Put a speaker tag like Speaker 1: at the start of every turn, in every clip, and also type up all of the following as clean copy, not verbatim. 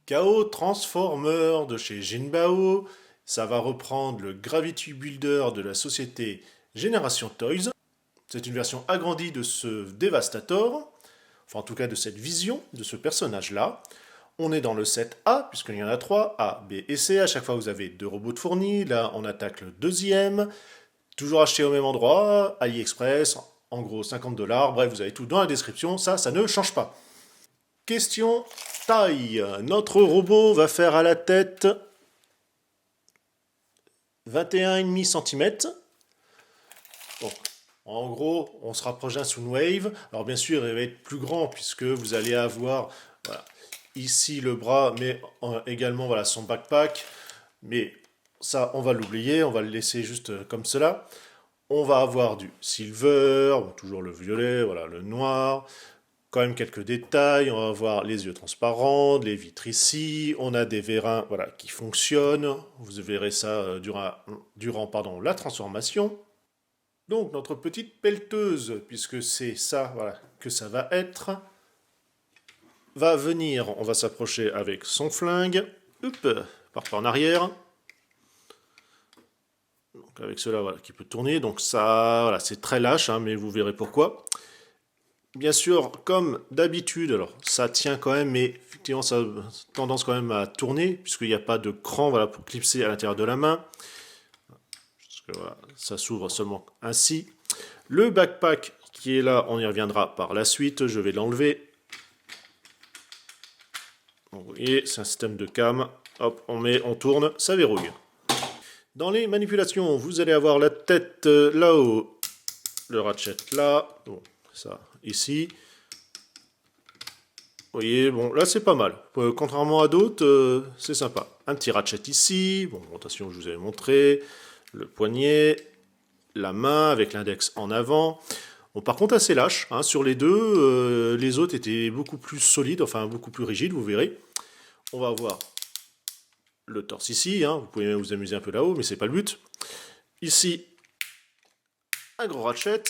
Speaker 1: KO Transformer de chez Jinbao, ça va reprendre le Gravity Builder de la société Génération Toys. C'est une version agrandie de ce Devastator, enfin en tout cas de cette vision de ce personnage-là. On est dans le set A, puisqu'il y en a 3, A, B et C. À chaque fois, vous avez 2 robots de fournis. Là, on attaque le deuxième. Toujours acheté au même endroit, AliExpress, en gros 50 $. Bref, vous avez tout dans la description. Ça ne change pas. Question taille. Notre robot va faire à la tête 21,5 cm. Bon, en gros, on se rapproche d'un Soundwave. Alors bien sûr, il va être plus grand puisque vous allez avoir voilà, ici le bras, mais également voilà, son backpack. Mais ça, on va l'oublier, on va le laisser juste comme cela. On va avoir du silver, toujours le violet, voilà, le noir. Quand même quelques détails, on va avoir les yeux transparents, les vitres ici, on a des vérins voilà, qui fonctionnent, vous verrez ça durant la transformation. Donc notre petite pelleteuse, puisque c'est ça voilà, que ça va être, va venir, on va s'approcher avec son flingue, part pas en arrière, donc avec cela voilà, qui peut tourner, donc ça voilà, c'est très lâche, hein, mais vous verrez pourquoi. Bien sûr, comme d'habitude, alors ça tient quand même, mais effectivement ça a tendance quand même à tourner, puisqu'il n'y a pas de cran voilà, pour clipser à l'intérieur de la main. Voilà, ça s'ouvre seulement ainsi. Le backpack qui est là, on y reviendra par la suite, je vais l'enlever. Vous voyez, c'est un système de cam. Hop, on met, on tourne, ça verrouille. Dans les manipulations, vous allez avoir la tête là-haut, le ratchet là, bon, ça ici. Vous voyez, bon, là c'est pas mal. Contrairement à d'autres, c'est sympa. Un petit ratchet ici, bon, attention, je vous avais montré. Le poignet, la main avec l'index en avant. Bon, par contre, assez lâche. Hein, sur les deux, les autres étaient beaucoup plus solides, enfin beaucoup plus rigides, vous verrez. On va avoir le torse ici. Hein, vous pouvez même vous amuser un peu là-haut, mais c'est pas le but. Ici, un gros ratchet.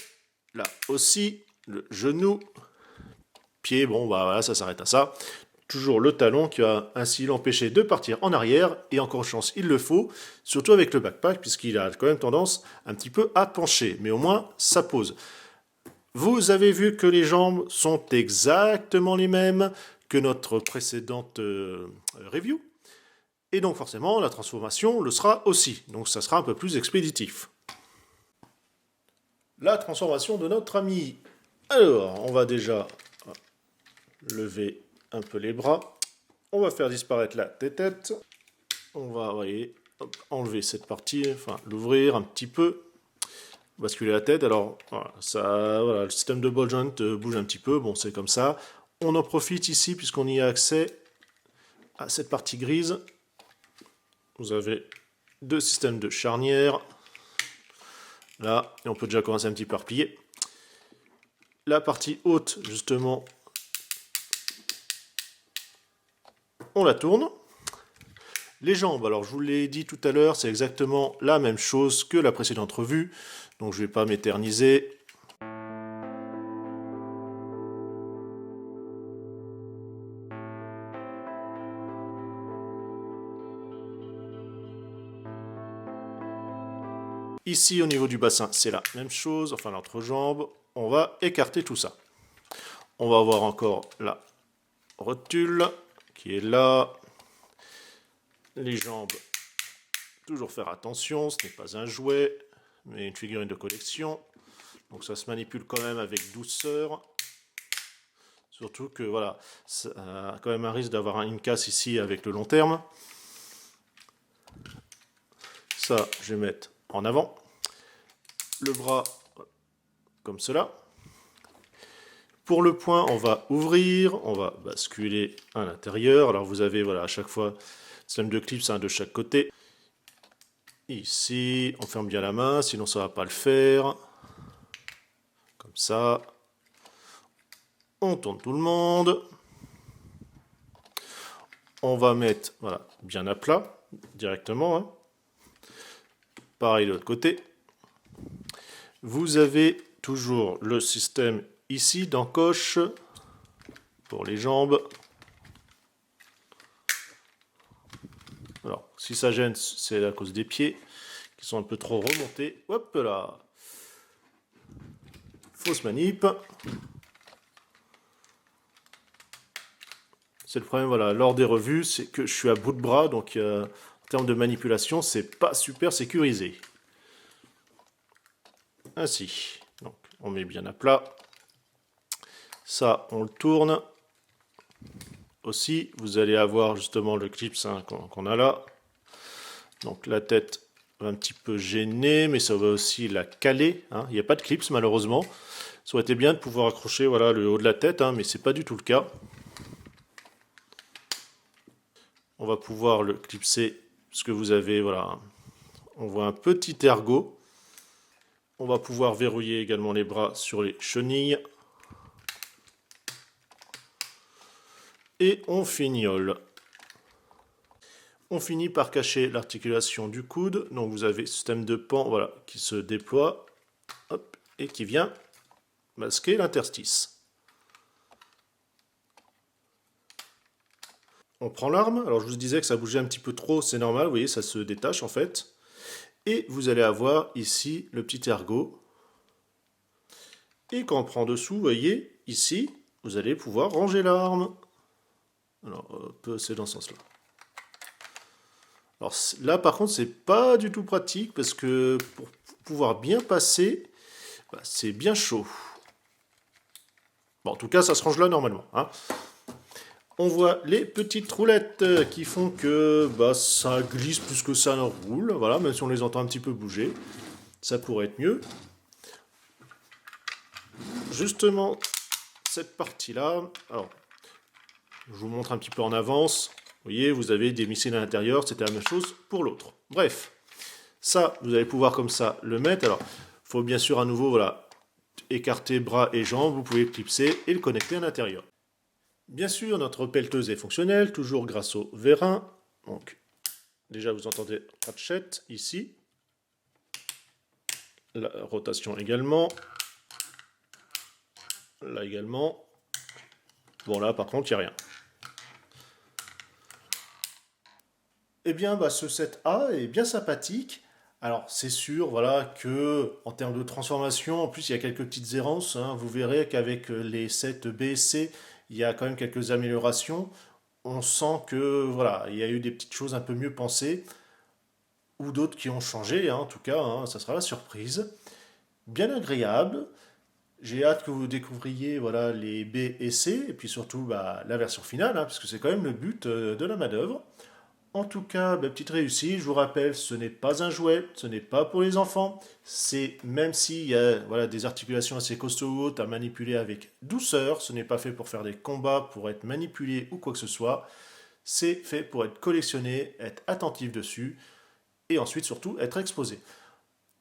Speaker 1: Là aussi, le genou. Pied, bon, bah voilà, ça s'arrête à ça. Toujours le talon qui va ainsi l'empêcher de partir en arrière, et encore chance, il le faut, surtout avec le backpack, puisqu'il a quand même tendance un petit peu à pencher, mais au moins, ça pose. Vous avez vu que les jambes sont exactement les mêmes que notre précédente review, et donc forcément, la transformation le sera aussi, donc ça sera un peu plus expéditif. La transformation de notre ami. Alors, on va déjà lever un peu les bras. On va faire disparaître la tête. On va, voyez, enlever cette partie, enfin l'ouvrir un petit peu, basculer la tête. Alors voilà, ça, voilà, le système de ball joint bouge un petit peu. Bon, c'est comme ça. On en profite ici puisqu'on y a accès à cette partie grise. Vous avez 2 systèmes de charnières. Là, et on peut déjà commencer un petit peu à replier. La partie haute, justement, on la tourne. Les jambes, alors je vous l'ai dit tout à l'heure, c'est exactement la même chose que la précédente revue, donc je ne vais pas m'éterniser. Ici au niveau du bassin, c'est la même chose, enfin l'entrejambe, on va écarter tout ça. On va avoir encore la rotule qui est là. Les jambes, toujours faire attention, ce n'est pas un jouet, mais une figurine de collection. Donc ça se manipule quand même avec douceur. Surtout que voilà, ça a quand même un risque d'avoir une casse ici avec le long terme. Ça, je vais mettre en avant. Le bras, comme cela. Pour le point, on va ouvrir, on va basculer à l'intérieur. Alors vous avez voilà, à chaque fois système de clips de chaque côté. Ici, on ferme bien la main, sinon ça ne va pas le faire. Comme ça. On tourne tout le monde. On va mettre voilà, bien à plat, directement. Hein. Pareil de l'autre côté. Vous avez toujours le système ici d'encoche pour les jambes. Alors, si ça gêne, c'est à cause des pieds qui sont un peu trop remontés. Hop là. Fausse manip. C'est le problème, voilà, lors des revues, c'est que je suis à bout de bras, donc en termes de manipulation, c'est pas super sécurisé. Ainsi. Donc, on met bien à plat. Ça, on le tourne. Aussi, vous allez avoir justement le clips qu'on a là. Donc la tête va un petit peu gêner, mais ça va aussi la caler. Hein. Il n'y a pas de clips malheureusement. Ça aurait été bien de pouvoir accrocher voilà, le haut de la tête, hein, mais c'est pas du tout le cas. On va pouvoir le clipser, parce que vous avez, voilà, on voit un petit ergot. On va pouvoir verrouiller également les bras sur les chenilles. Et on fignole. On finit par cacher l'articulation du coude. Donc vous avez ce système de pan voilà, qui se déploie hop, et qui vient masquer l'interstice. On prend l'arme. Alors je vous disais que ça bougeait un petit peu trop, c'est normal. Vous voyez, ça se détache en fait. Et vous allez avoir ici le petit ergot. Et quand on prend dessous, vous voyez, ici, vous allez pouvoir ranger l'arme. Alors, c'est dans ce sens-là. Alors là, par contre, c'est pas du tout pratique parce que pour pouvoir bien passer, bah, c'est bien chaud. Bon, en tout cas, ça se range là normalement. Hein. On voit les petites roulettes qui font que bah, ça glisse plus que ça ne roule. Voilà, même si on les entend un petit peu bouger, ça pourrait être mieux. Justement, cette partie-là, alors, je vous montre un petit peu en avance. Vous voyez, vous avez des missiles à l'intérieur, c'était la même chose pour l'autre. Bref, ça, vous allez pouvoir comme ça le mettre. Alors, il faut bien sûr à nouveau, voilà, écarter bras et jambes, vous pouvez le clipser et le connecter à l'intérieur. Bien sûr, notre pelleteuse est fonctionnelle, toujours grâce au vérin. Donc, déjà, vous entendez ratchet ici. La rotation également. Là également. Bon, là, par contre, il n'y a rien. Eh bien, bah, ce set A est bien sympathique. Alors, c'est sûr, voilà, que en termes de transformation, en plus, il y a quelques petites errances. Hein. Vous verrez qu'avec les sets B et C, il y a quand même quelques améliorations. On sent que, voilà, il y a eu des petites choses un peu mieux pensées, ou d'autres qui ont changé, hein, en tout cas, hein, ça sera la surprise. Bien agréable. J'ai hâte que vous découvriez voilà, les B et C, et puis surtout bah, la version finale, hein, parce que c'est quand même le but de la manœuvre. En tout cas, bah, petite réussite, je vous rappelle, ce n'est pas un jouet, ce n'est pas pour les enfants. C'est même s'il y a voilà, des articulations assez costauds ou hautes à manipuler avec douceur, ce n'est pas fait pour faire des combats, pour être manipulé ou quoi que ce soit. C'est fait pour être collectionné, être attentif dessus, et ensuite surtout être exposé.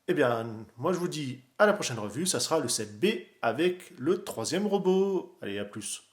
Speaker 1: Eh bien, moi je vous dis à la prochaine revue, ça sera le set B avec le troisième robot. Allez, à plus.